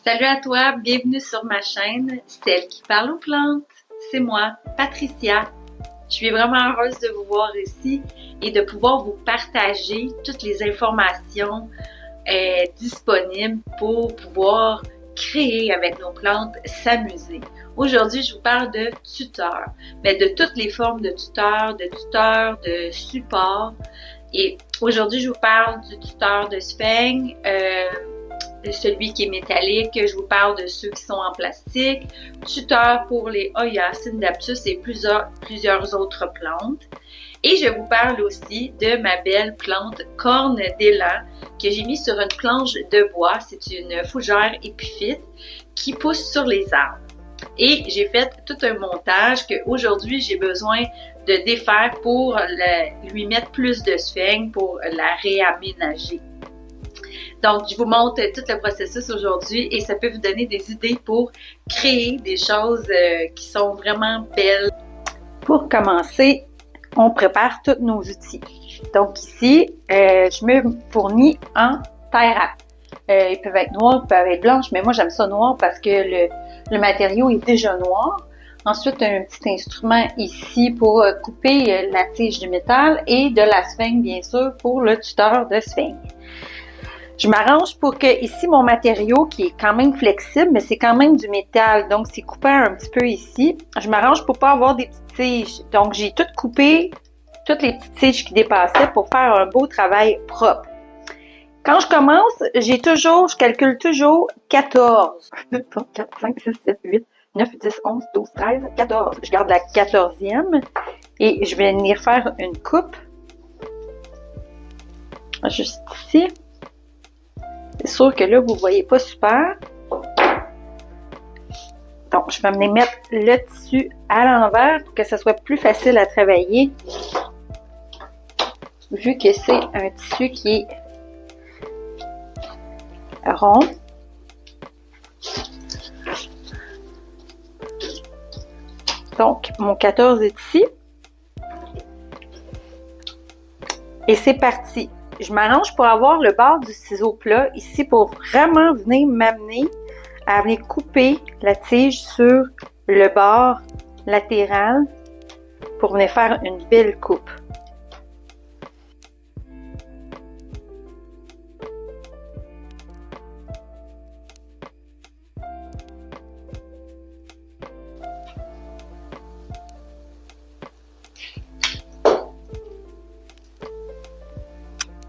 Salut à toi, bienvenue sur ma chaîne, celle qui parle aux plantes. C'est moi, Patricia. Je suis vraiment heureuse de vous voir ici et de pouvoir vous partager toutes les informations disponibles pour pouvoir créer avec nos plantes, s'amuser. Aujourd'hui, je vous parle de tuteurs, mais de toutes les formes de tuteurs, de supports. Et aujourd'hui, je vous parle du tuteur de sphène, celui qui est métallique, je vous parle de ceux qui sont en plastique, tuteur pour les Hoya, Scindapsus et plusieurs autres plantes. Et je vous parle aussi de ma belle plante corne d'élan que j'ai mis sur une planche de bois. C'est une fougère épiphyte qui pousse sur les arbres. Et j'ai fait tout un montage qu'aujourd'hui j'ai besoin de défaire pour lui mettre plus de sphène pour la réaménager. Donc, je vous montre tout le processus aujourd'hui et ça peut vous donner des idées pour créer des choses qui sont vraiment belles. Pour commencer, on prépare tous nos outils. Donc ici, je me fournis en terre râpe. Ils peuvent être noirs, ils peuvent être blanches, mais moi j'aime ça noir parce que le matériau est déjà noir. Ensuite, un petit instrument ici pour couper la tige du métal et de la sphène, bien sûr, pour le tuteur de sphène. Je m'arrange pour que ici, mon matériau qui est quand même flexible, mais c'est quand même du métal, donc c'est coupé un petit peu ici. Je m'arrange pour pas avoir des petites tiges. Donc, j'ai tout coupé, toutes les petites tiges qui dépassaient pour faire un beau travail propre. Quand je commence, je calcule toujours 14. 1, 2, 3, 4, 5, 6, 7, 8, 9, 10, 11, 12, 13, 14. Je garde la 14e et je vais venir faire une coupe. Juste ici. C'est sûr que là, vous ne voyez pas super. Donc, je vais venir mettre le tissu à l'envers pour que ce soit plus facile à travailler. Vu que c'est un tissu qui est rond. Donc, mon 14 est ici. Et c'est parti. Je m'arrange pour avoir le bord du ciseau plat ici pour vraiment venir m'amener à venir couper la tige sur le bord latéral pour venir faire une belle coupe.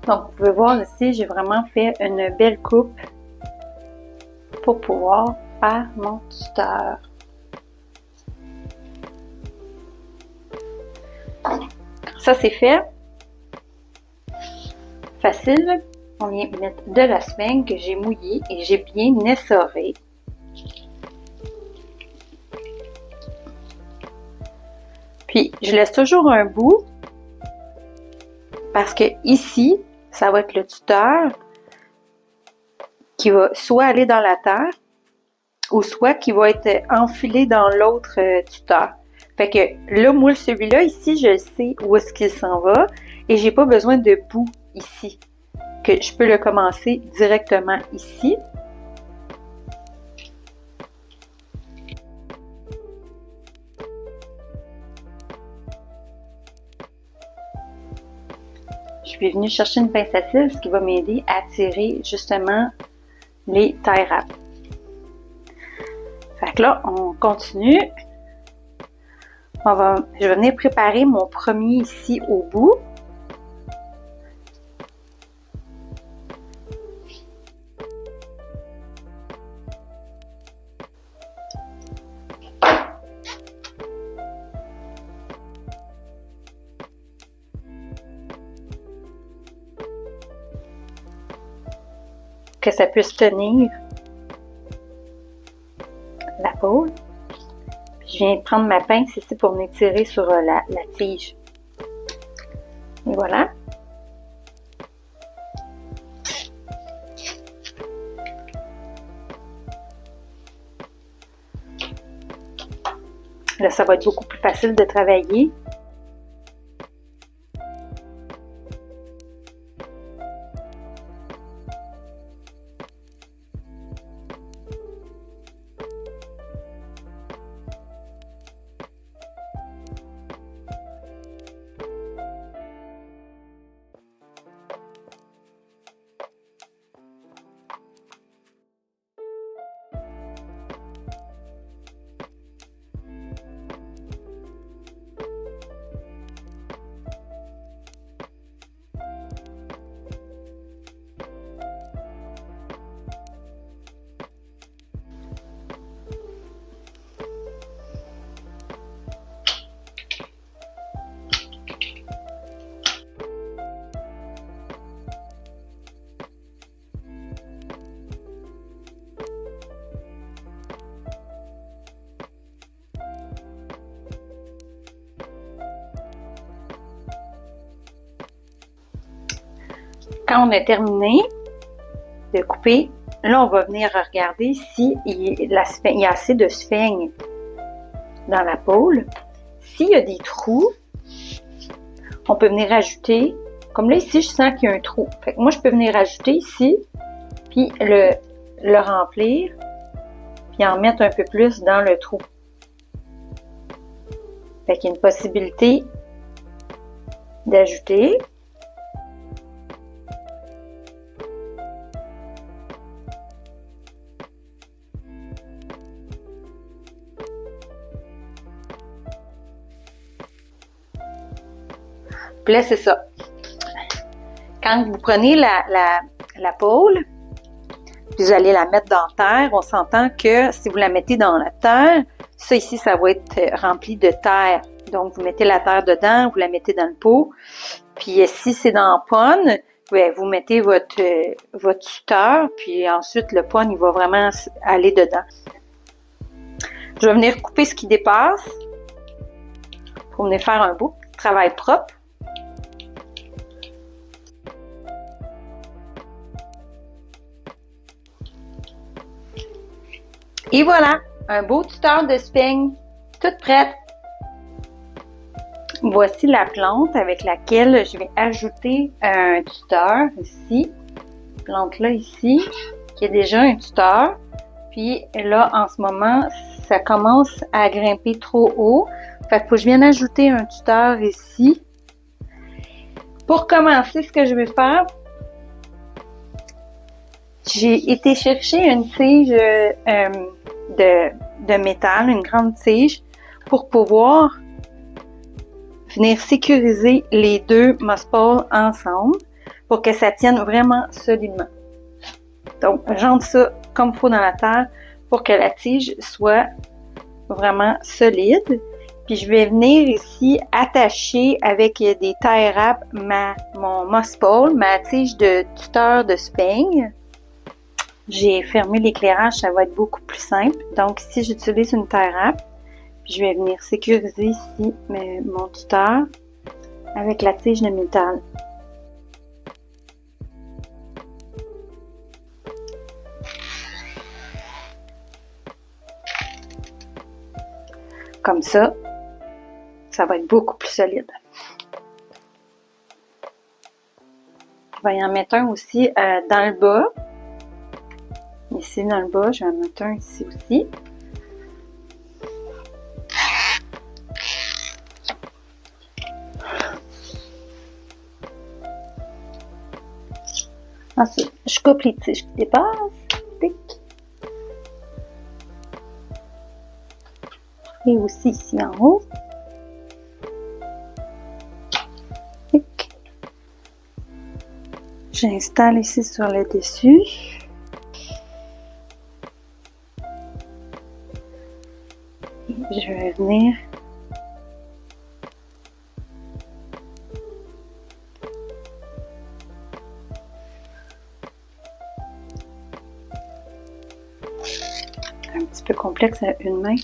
Donc, vous pouvez voir ici, j'ai vraiment fait une belle coupe pour pouvoir faire mon tuteur. Ça, c'est fait. Facile. On vient mettre de la sphène que j'ai mouillée et j'ai bien essoré. Puis, je laisse toujours un bout parce que ici, ça va être le tuteur qui va soit aller dans la terre ou soit qui va être enfilé dans l'autre tuteur. Fait que là, moi, celui-là ici, je sais où est-ce qu'il s'en va et j'ai pas besoin de bout ici. Que je peux le commencer directement ici. Je suis venue chercher une pince à cils, ce qui va m'aider à tirer justement les tie wraps. Fait que là, on continue. Je vais venir préparer mon premier ici au bout. Que ça puisse tenir la peau. Puis je viens de prendre ma pince ici pour venir tirer sur la tige. Et voilà. Là, ça va être beaucoup plus facile de travailler. Quand on a terminé de couper, là, on va venir regarder s'il y a assez de sphènes dans la pôle. S'il y a des trous, on peut venir ajouter, comme là ici, je sens qu'il y a un trou. Fait que moi, je peux venir ajouter ici, puis le remplir, puis en mettre un peu plus dans le trou. Fait qu'il y a une possibilité d'ajouter. Puis là, c'est ça. Quand vous prenez la pôle, vous allez la mettre dans la terre, on s'entend que si vous la mettez dans la terre, ça ici, ça va être rempli de terre. Donc, vous mettez la terre dedans, vous la mettez dans le pot. Puis si c'est dans la ponne, vous mettez votre tuteur, puis ensuite le ponne, il va vraiment aller dedans. Je vais venir couper ce qui dépasse pour venir faire un beau travail propre. Et voilà, un beau tuteur de sphagne, toute prête. Voici la plante avec laquelle je vais ajouter un tuteur ici. Plante là ici, qui est déjà un tuteur. Puis là, en ce moment, ça commence à grimper trop haut. Fait qu'il faut que je vienne ajouter un tuteur ici. Pour commencer, ce que je vais faire, j'ai été chercher une tige de métal, une grande tige, pour pouvoir venir sécuriser les deux moss balls ensemble pour que ça tienne vraiment solidement. Donc, j'entre ça comme il faut dans la terre pour que la tige soit vraiment solide. Puis, je vais venir ici attacher avec des tie wraps mon moss ball, ma tige de tuteur de sphagne. J'ai fermé l'éclairage, ça va être beaucoup plus simple. Donc ici, j'utilise une tie wrap. Puis je vais venir sécuriser ici mon tuteur avec la tige de métal. Comme ça, ça va être beaucoup plus solide. Je vais y en mettre un aussi dans le bas. Ici dans le bas, je vais en mettre un ici aussi. Ensuite, je coupe les tiges qui dépassent. Tic. Et aussi ici en haut. Tic. J'installe ici sur le dessus. Je vais venir un petit peu complexe à une main.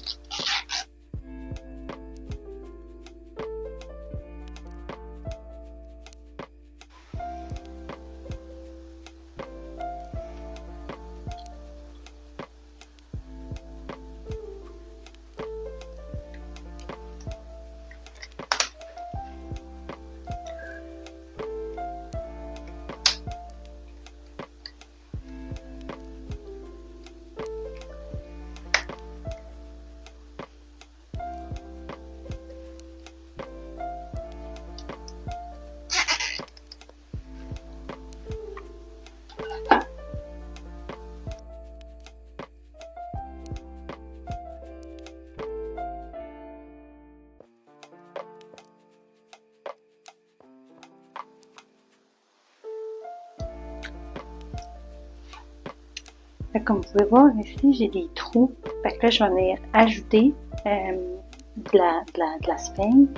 Comme vous pouvez voir ici, j'ai des trous. Fait que là, je vais venir ajouter de la sphène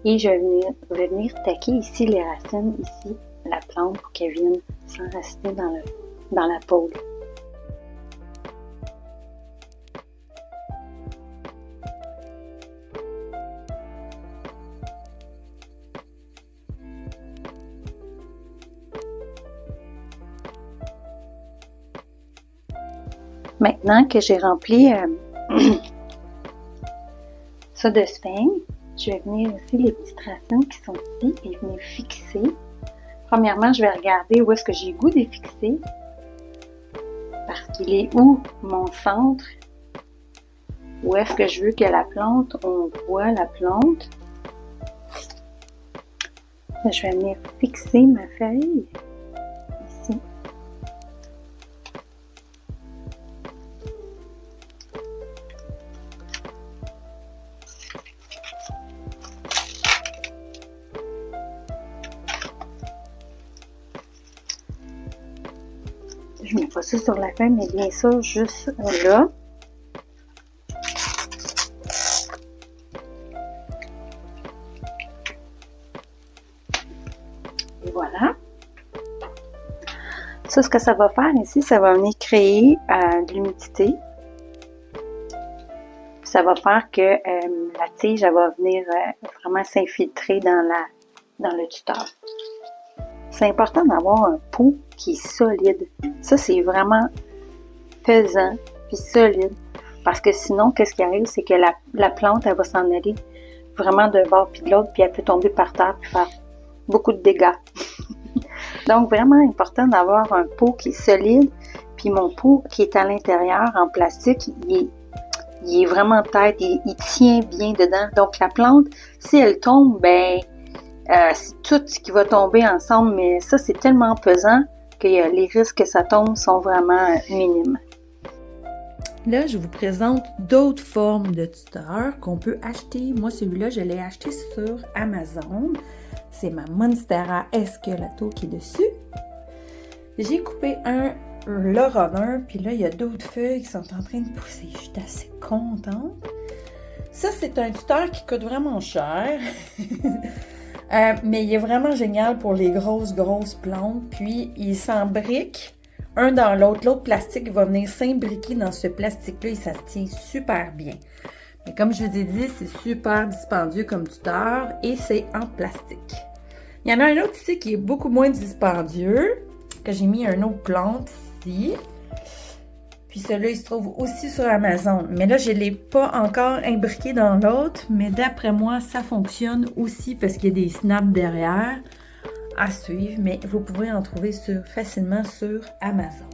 et je vais venir taquer ici les racines, ici la plante pour qu'elle vienne s'enraciner dans la pôle. Maintenant que j'ai rempli ça de sphagne, je vais venir aussi les petites racines qui sont ici et venir fixer. Premièrement, je vais regarder où est-ce que j'ai le goût de les fixer. Parce qu'il est où mon centre? Où est-ce que je veux que la plante, on voit la plante? Là, je vais venir fixer ma feuille ici. Je mets pas ça sur la feuille, mais bien sûr, juste là. Et voilà. Ça, ce que ça va faire ici, ça va venir créer de l'humidité. Ça va faire que la tige, elle va venir vraiment s'infiltrer dans le tuteur. C'est important d'avoir un pot qui est solide. Ça, c'est vraiment pesant puis solide. Parce que sinon, qu'est-ce qui arrive, c'est que la plante, elle va s'en aller vraiment d'un bord puis de l'autre, puis elle peut tomber par terre puis faire beaucoup de dégâts. Donc, vraiment important d'avoir un pot qui est solide. Puis mon pot qui est à l'intérieur en plastique, il est vraiment tête, il tient bien dedans. Donc, la plante, si elle tombe, c'est tout qui va tomber ensemble, mais ça, c'est tellement pesant que les risques que ça tombe sont vraiment minimes. Là, je vous présente d'autres formes de tuteurs qu'on peut acheter. Moi, celui-là, je l'ai acheté sur Amazon. C'est ma Monstera Escalato qui est dessus. J'ai coupé le romain, puis là, il y a d'autres feuilles qui sont en train de pousser. Je suis assez contente. Ça, c'est un tuteur qui coûte vraiment cher. Mais il est vraiment génial pour les grosses plantes. Puis, il s'embrique un dans l'autre. L'autre plastique va venir s'imbriquer dans ce plastique-là et ça se tient super bien. Mais comme je vous ai dit, c'est super dispendieux comme tuteur et c'est en plastique. Il y en a un autre ici qui est beaucoup moins dispendieux, que j'ai mis une autre plante ici. Puis celui-là, il se trouve aussi sur Amazon. Mais là, je ne l'ai pas encore imbriqué dans l'autre. Mais d'après moi, ça fonctionne aussi parce qu'il y a des snaps derrière à suivre. Mais vous pouvez en trouver facilement sur Amazon.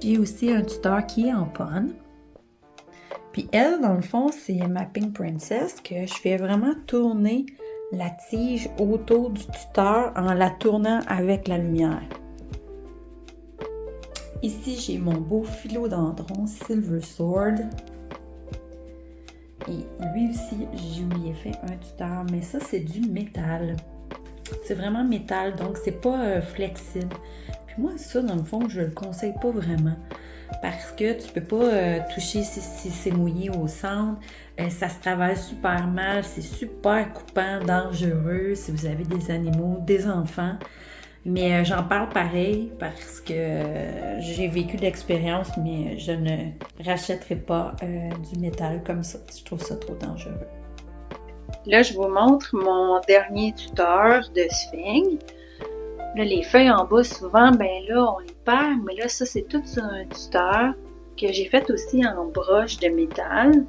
J'ai aussi un tuteur qui est en ponne. Puis elle, dans le fond, c'est ma Pink Princess que je fais vraiment tourner la tige autour du tuteur en la tournant avec la lumière. Ici, j'ai mon beau philodendron Silver Sword. Et lui aussi, je lui ai fait un tuteur, mais ça, c'est du métal. C'est vraiment métal, donc c'est pas flexible. Puis moi, ça, dans le fond, je le conseille pas vraiment. Parce que tu peux pas toucher si c'est mouillé au centre. Ça se travaille super mal, c'est super coupant, dangereux si vous avez des animaux, des enfants. Mais j'en parle pareil parce que j'ai vécu l'expérience, mais je ne rachèterai pas du métal comme ça. Je trouve ça trop dangereux. Là, je vous montre mon dernier tuteur de sphaigne. Là, les feuilles en bas, souvent, on les perd, mais là, ça, c'est tout sur un tuteur que j'ai fait aussi en broche de métal.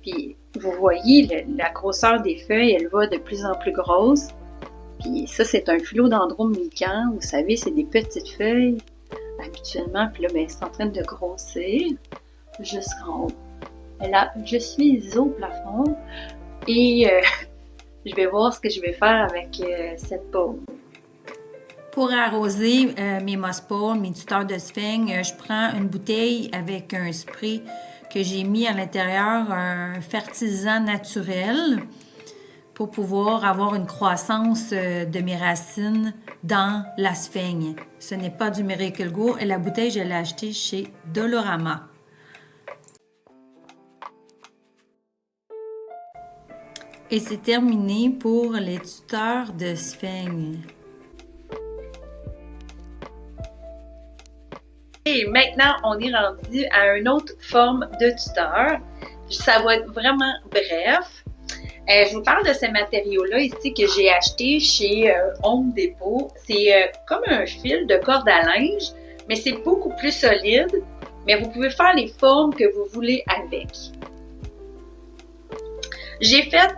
Puis, vous voyez, la grosseur des feuilles, elle va de plus en plus grosse. Puis ça, c'est un philodendron mican. Vous savez, c'est des petites feuilles habituellement. Puis là, c'est en train de grossir jusqu'en haut. Et là, je suis au plafond et je vais voir ce que je vais faire avec cette pomme. Pour arroser mes moss-poles, mes tuteurs de sphaigne, je prends une bouteille avec un spray que j'ai mis à l'intérieur, un fertilisant naturel, pour pouvoir avoir une croissance de mes racines dans la sphaigne. Ce n'est pas du Miracle-Gro et la bouteille, je l'ai achetée chez Dolorama. Et c'est terminé pour les tuteurs de sphaigne. Et maintenant, on est rendu à une autre forme de tuteur. Ça va être vraiment bref. Je vous parle de ces matériaux-là ici que j'ai acheté chez Home Depot. C'est comme un fil de corde à linge, mais c'est beaucoup plus solide. mais vous pouvez faire les formes que vous voulez avec. J'ai fait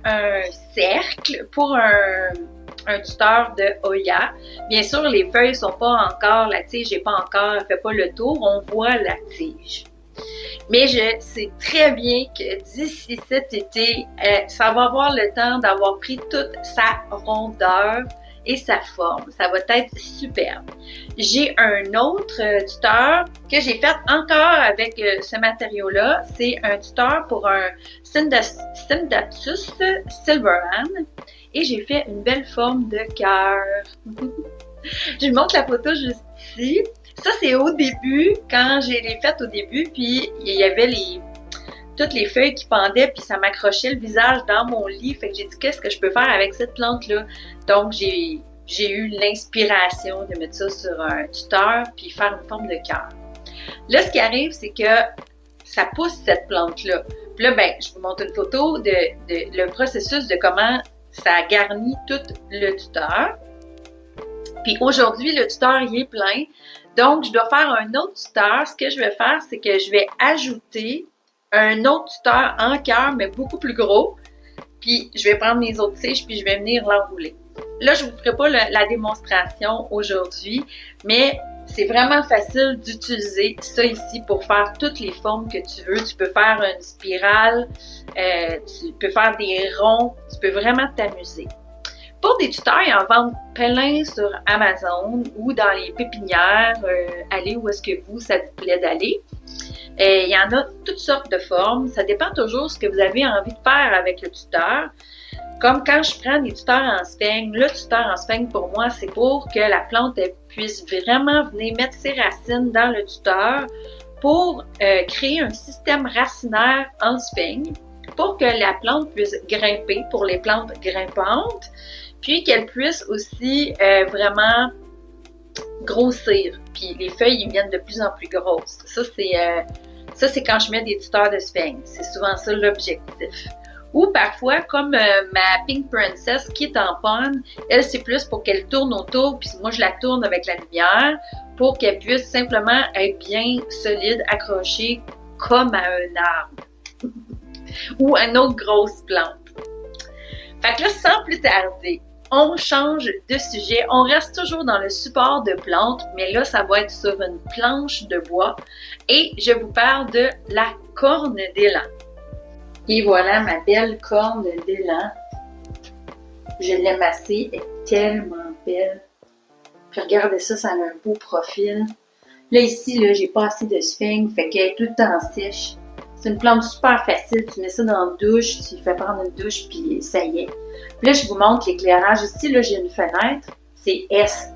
un cercle pour un tuteur de Oya. Bien sûr, les feuilles sont pas encore, la tige n'est pas encore, elle fait pas le tour, on voit la tige. Mais je sais très bien que d'ici cet été, ça va avoir le temps d'avoir pris toute sa rondeur et sa forme. Ça va être superbe. J'ai un autre tuteur que j'ai fait encore avec ce matériau-là. C'est un tuteur pour un Syndaptus Silverhand. Et j'ai fait une belle forme de cœur. Je vous montre la photo juste ici. Ça, c'est au début, quand j'ai les faites au début, puis il y avait toutes les feuilles qui pendaient, puis ça m'accrochait le visage dans mon lit. Fait que j'ai dit, qu'est-ce que je peux faire avec cette plante-là? Donc, j'ai eu l'inspiration de mettre ça sur un tuteur, puis faire une forme de cœur. Là, ce qui arrive, c'est que ça pousse cette plante-là. Puis là, ben, je vous montre une photo de le processus de comment ça garnit tout le tuteur. Puis aujourd'hui, le tuteur, il est plein. Donc, je dois faire un autre tuteur. Ce que je vais faire, c'est que je vais ajouter un autre tuteur en cœur, mais beaucoup plus gros. Puis, je vais prendre mes autres tiges, puis je vais venir l'enrouler. Là, je ne vous ferai pas la démonstration aujourd'hui, mais c'est vraiment facile d'utiliser ça ici pour faire toutes les formes que tu veux. Tu peux faire une spirale, tu peux faire des ronds, tu peux vraiment t'amuser. Pour des tuteurs, ils en vendent plein sur Amazon ou dans les pépinières. Allez où est-ce que ça vous plaît d'aller. Il y en a toutes sortes de formes. Ça dépend toujours de ce que vous avez envie de faire avec le tuteur. Comme quand je prends des tuteurs en sphagne, le tuteur en sphagne pour moi, c'est pour que la plante puisse vraiment venir mettre ses racines dans le tuteur pour créer un système racinaire en sphagne pour que la plante puisse grimper pour les plantes grimpantes, puis qu'elle puisse aussi vraiment grossir. Puis les feuilles, ils viennent de plus en plus grosses. Ça, c'est quand je mets des tuteurs de sphagne. C'est souvent ça l'objectif. Ou parfois, comme ma Pink Princess qui est en panne, elle, c'est plus pour qu'elle tourne autour, puis moi, je la tourne avec la lumière pour qu'elle puisse simplement être bien solide, accrochée comme à un arbre. Ou à une autre grosse plante. Fait que là, sans plus tarder, on change de sujet. On reste toujours dans le support de plantes, mais là, ça va être sur une planche de bois. Et je vous parle de la corne d'élan. Et voilà ma belle corne d'élan. Je l'ai massée, elle est tellement belle. Puis regardez ça, ça a un beau profil. Là, ici, là, j'ai pas assez de sphagne, fait qu'elle est tout le temps sèche. C'est une plante super facile. Tu mets ça dans la douche, tu fais prendre une douche, puis ça y est. Puis là, je vous montre l'éclairage. Ici, là, j'ai une fenêtre. C'est S.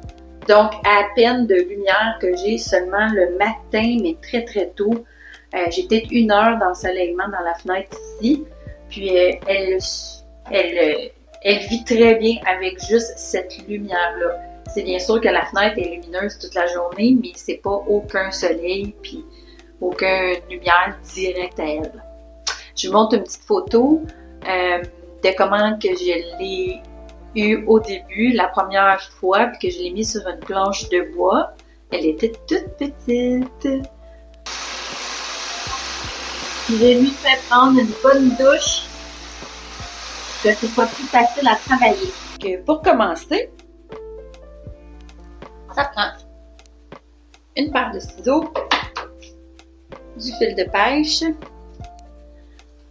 Donc, à peine de lumière que j'ai seulement le matin, mais très, très tôt. J'ai peut-être 1 heure d'ensoleillement dans la fenêtre ici. Puis, elle vit très bien avec juste cette lumière-là. C'est bien sûr que la fenêtre est lumineuse toute la journée, mais c'est pas aucun soleil, puis aucune lumière directe à elle. Je vous montre une petite photo de comment que je l'ai eu au début, la première fois, puis que je l'ai mis sur une planche de bois. Elle était toute petite. Je lui fais prendre une bonne douche pour que ce soit plus facile à travailler. Que pour commencer, ça prend une paire de ciseaux, du fil de pêche,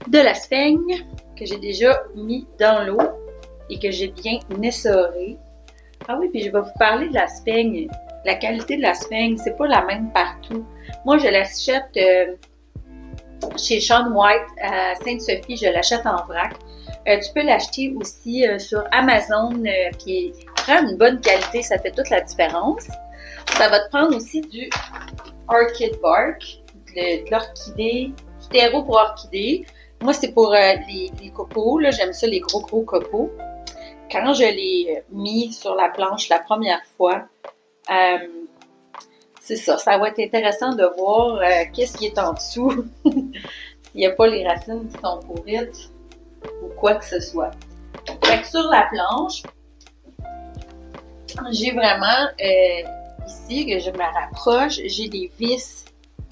de la sphagne que j'ai déjà mis dans l'eau et que j'ai bien essoré. Ah oui, puis je vais vous parler de la sphagne. La qualité de la sphagne, c'est pas la même partout. Moi, je l'achète chez Shaun White à Sainte-Sophie, je l'achète en vrac. Tu peux l'acheter aussi sur Amazon, qui prend une bonne qualité, ça fait toute la différence. Ça va te prendre aussi du orchid bark, de l'orchidée, du terreau pour orchidée. Moi, c'est pour les copeaux, là, j'aime ça, les gros copeaux. Quand je l'ai mis sur la planche la première fois, c'est ça, ça va être intéressant de voir qu'est-ce qui est en dessous, s'il n'y a pas les racines qui sont pourrites ou quoi que ce soit. Fait que sur la planche, j'ai vraiment, ici, que je me rapproche, j'ai des vis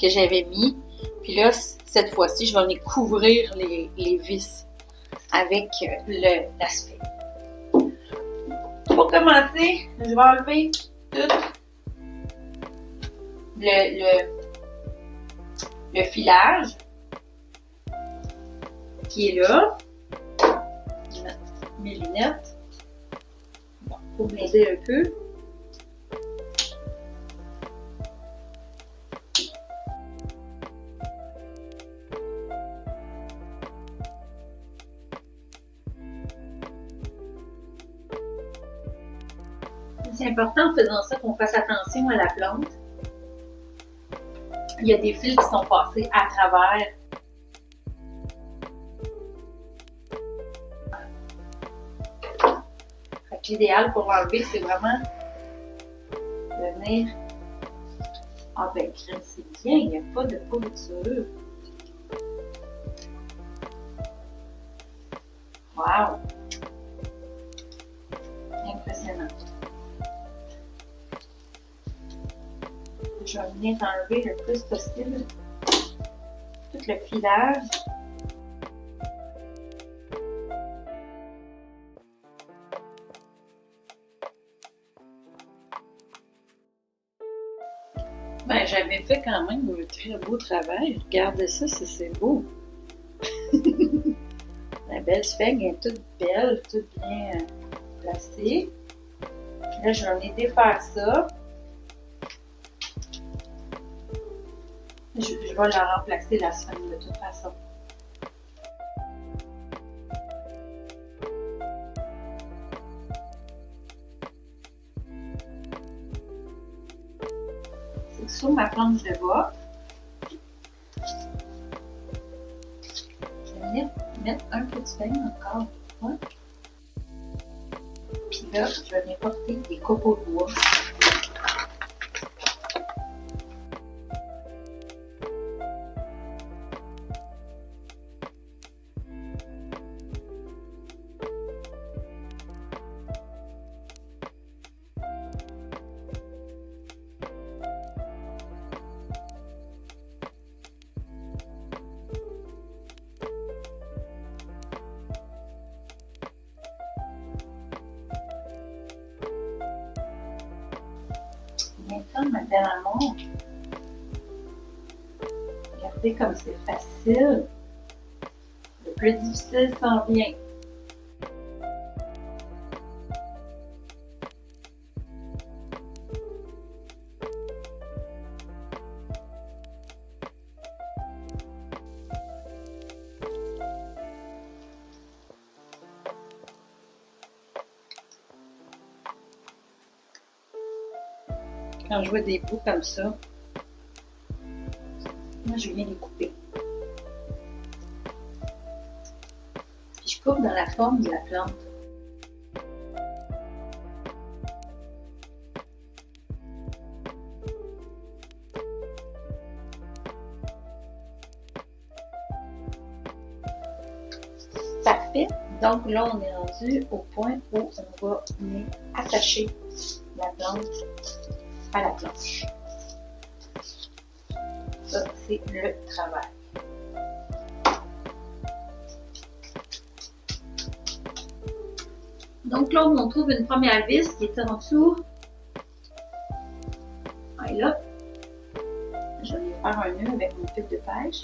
que j'avais mis. Puis là, cette fois-ci, je vais venir couvrir les vis avec l'asphalte. Pour commencer, je vais enlever tout le filage qui est là. Je vais mettre mes lunettes. Bon, pour m'aider un peu. C'est important en faisant ça qu'on fasse attention à la plante. Il y a des fils qui sont passés à travers. L'idéal pour l'enlever, c'est vraiment de venir. Ah ben crème, c'est bien, il n'y a pas de pourriture. Wow! Impressionnant. Je vais venir enlever le plus possible tout le filage. Ben, j'avais fait quand même un très beau travail. Regardez ça, c'est beau. La belle sphène est toute belle, toute bien placée. Là, je vais venir défaire ça. Je vais la remplacer la sphène de toute façon. C'est sur ma planche de bois. Je vais venir mettre un petit pain encore. Ouais. Puis là, je vais venir porter des copeaux de bois. Maintenant, ma belle amour, regardez comme c'est facile. Le plus difficile s'en vient. Quand je vois des bouts comme ça, moi je viens les couper. Puis je coupe dans la forme de la plante. Parfait. Donc là, on est rendu au point où on va venir attacher la plante à la planche. Ça, c'est le travail. Donc là, on trouve une première vis qui est en dessous. Et là, je vais faire un nœud avec mon fil de pêche.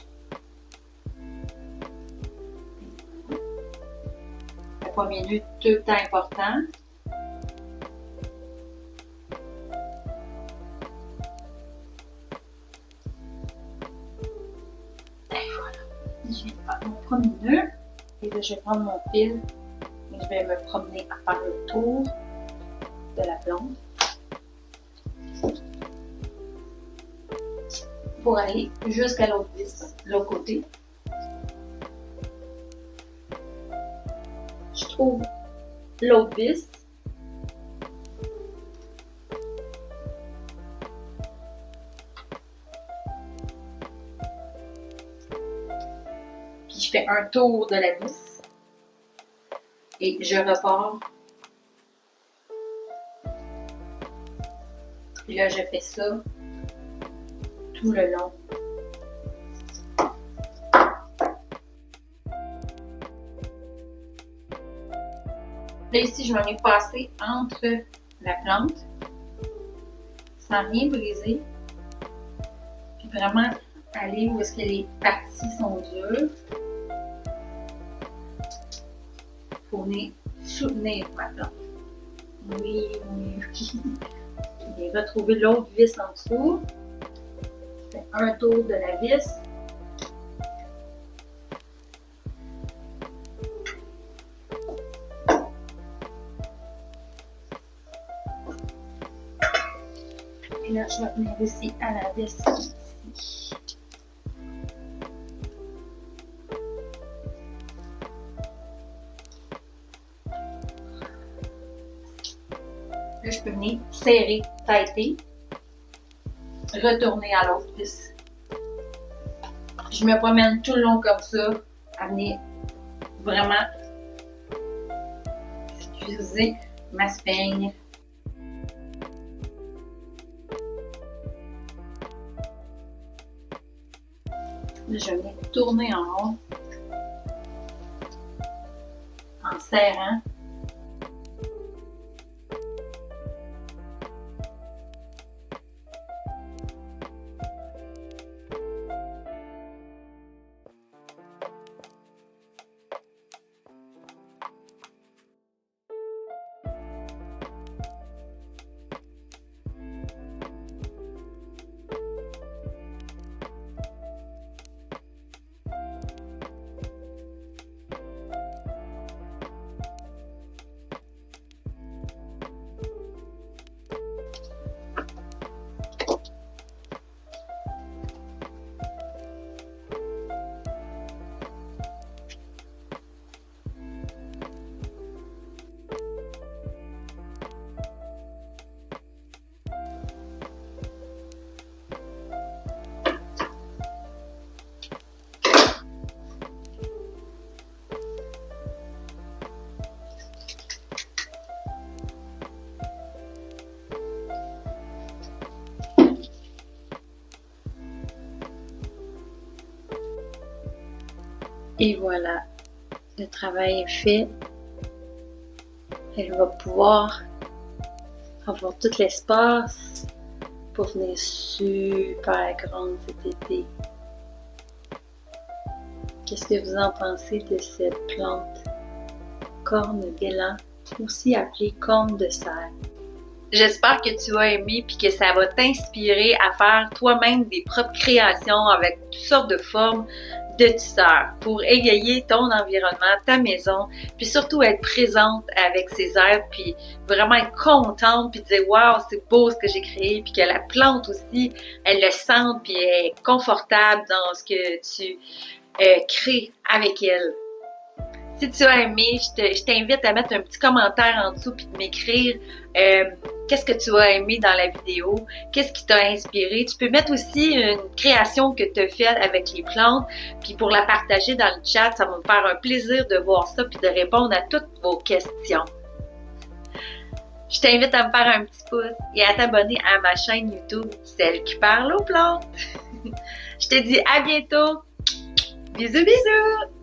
Le premier nœud tout le temps important. Je vais faire mon premier nœud et là je vais prendre mon fil et je vais me promener à faire le tour de la plante pour aller jusqu'à l'autre vis, de l'autre côté. Je trouve l'autre vis. Je fais un tour de la vis et je repars. Puis là, je fais ça tout le long Là, ici, je m'en ai passé entre la plante, sans rien briser. Puis vraiment aller où est-ce que les parties sont dures. Pour venir soutenir ma plante. Oui, oui, oui. Et retrouver l'autre vis en dessous. Je fais un tour de la vis. Et là, je vais venir ici à la vis ici. Là, je peux venir serrer, tighter, retourner à l'autre vis. Je me promène tout le long comme ça, à venir vraiment utiliser ma speigne. Là, je vais venir tourner en rond, en serrant. Et voilà, le travail est fait. Elle va pouvoir avoir tout l'espace pour venir super grande cet été. Qu'est-ce que vous en pensez de cette plante corne d'élan, aussi appelée corne de cerf? J'espère que tu as aimé et que ça va t'inspirer à faire toi-même des propres créations avec toutes sortes de formes de tisseurs pour égayer ton environnement, ta maison, puis surtout être présente avec ces herbes, puis vraiment être contente, puis dire « Wow, c'est beau ce que j'ai créé », puis que la plante aussi, elle le sente, puis elle est confortable dans ce que tu crées avec elle. Si tu as aimé, je t'invite à mettre un petit commentaire en dessous puis de m'écrire qu'est-ce que tu as aimé dans la vidéo, qu'est-ce qui t'a inspiré. Tu peux mettre aussi une création que tu as faite avec les plantes, puis pour la partager dans le chat, ça va me faire un plaisir de voir ça puis de répondre à toutes vos questions. Je t'invite à me faire un petit pouce et à t'abonner à ma chaîne YouTube, Celle qui parle aux plantes. Je te dis à bientôt. Bisous, bisous!